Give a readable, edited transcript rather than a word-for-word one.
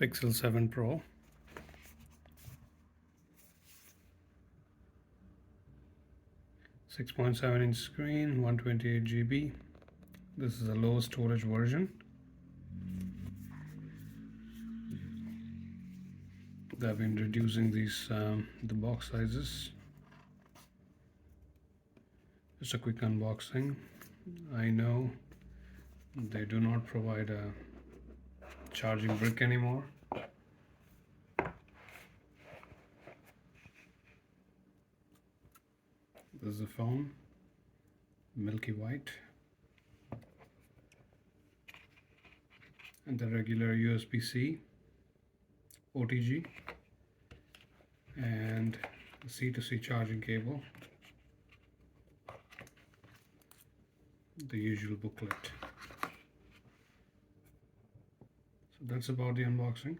Pixel 7 Pro. .7-inch screen, 128 GB. This is a low storage version. They've been reducing these the box sizes. Just a quick unboxing. I know they do not provide a charging brick anymore. This is the phone, milky white, and the regular USB-C, OTG, and the C2C charging cable, the usual booklet. So that's about the unboxing.